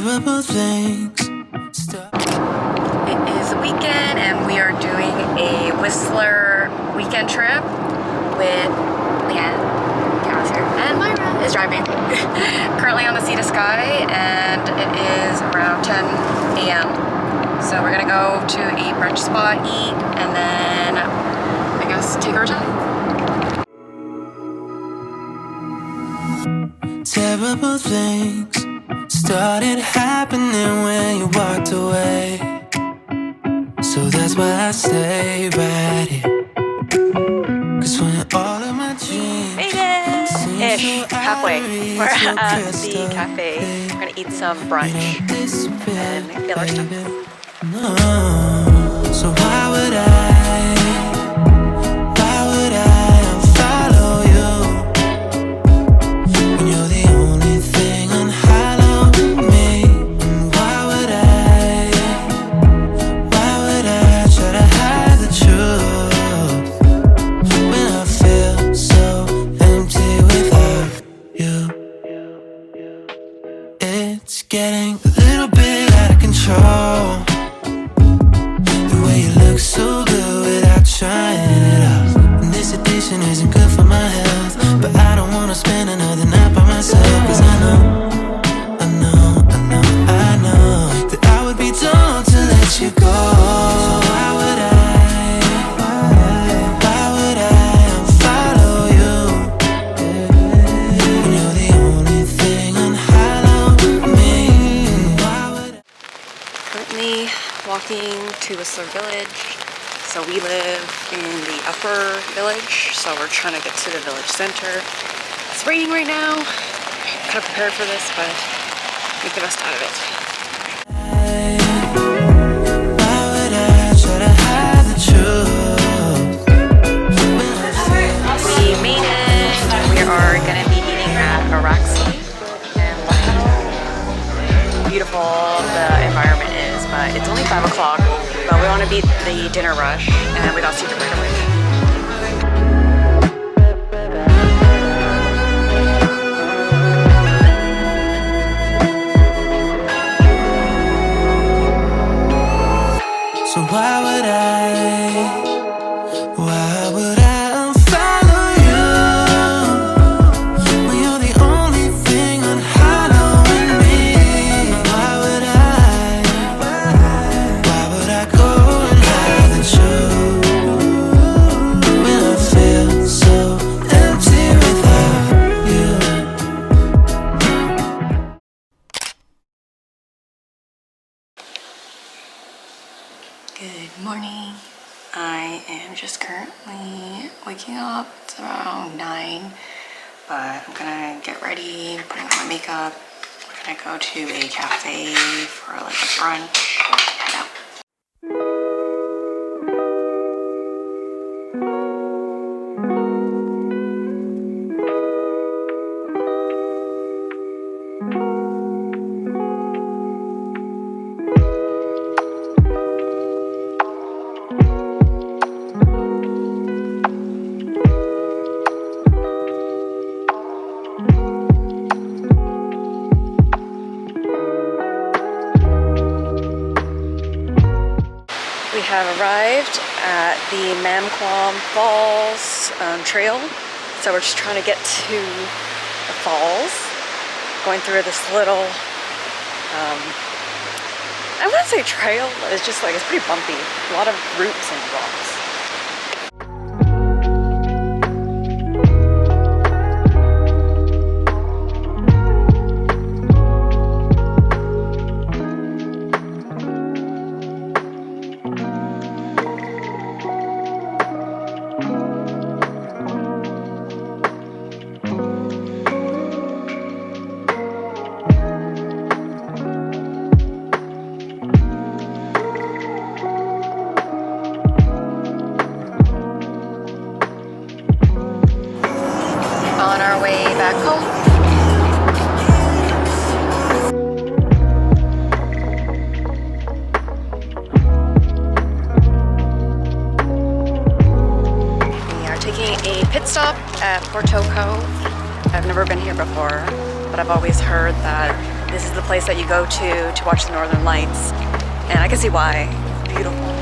Terrible things. It is the weekend and we are doing a Whistler weekend trip with Leanne, Cass here, and Myra is driving. Currently on the Sea to Sky and it is around 10 a.m. So we're gonna go to a brunch spot, eat, and then I guess take our time. Terrible things started happening when you walked away. So that's why I stay right here. Cause when all of my dreams Made it! Ish, halfway. We're at the cafe. We're gonna eat some brunch and Velour stuff. No. So why would I unfollow you when you're the only thing unhallowed with me? And why would I try to hide the truth when I feel so empty without you? It's getting a little bit out of control. So good without trying it out. And this addiction isn't good for my health, but I don't wanna spend another night by myself. Cause I know that I would be dumb to let you go. So why would I unfollow you when you're the only thing unhallowed with me? Why would I? Currently walking to Whistler Village. So we live in the upper village, so we're trying to get to the village center. It's raining right now. I'm kind of prepared for this, but make the best out of it. We made it. We are going to be eating at Ethnicity. And look how beautiful the environment is, but it's only 5 o'clock. But we want to beat the dinner rush and without super quick away. So why would I unfollow you when you're the only thing unhallowed with me? Why would I go and hide the truth when I feel so empty without you? Good morning. I am just currently waking up. It's around 9, but I'm gonna get ready, putting on my makeup. We're gonna go to a cafe for like a brunch. Head out. We have arrived at the Mamquam Falls trail. So we're just trying to get to the falls. Going through this little, I wouldn't say trail, but it's just like, it's pretty bumpy. A lot of roots and rocks. On our way back home. We are taking a pit stop at Porto Cove. I've never been here before, but I've always heard that this is the place that you go to watch the Northern Lights. And I can see why. It's beautiful.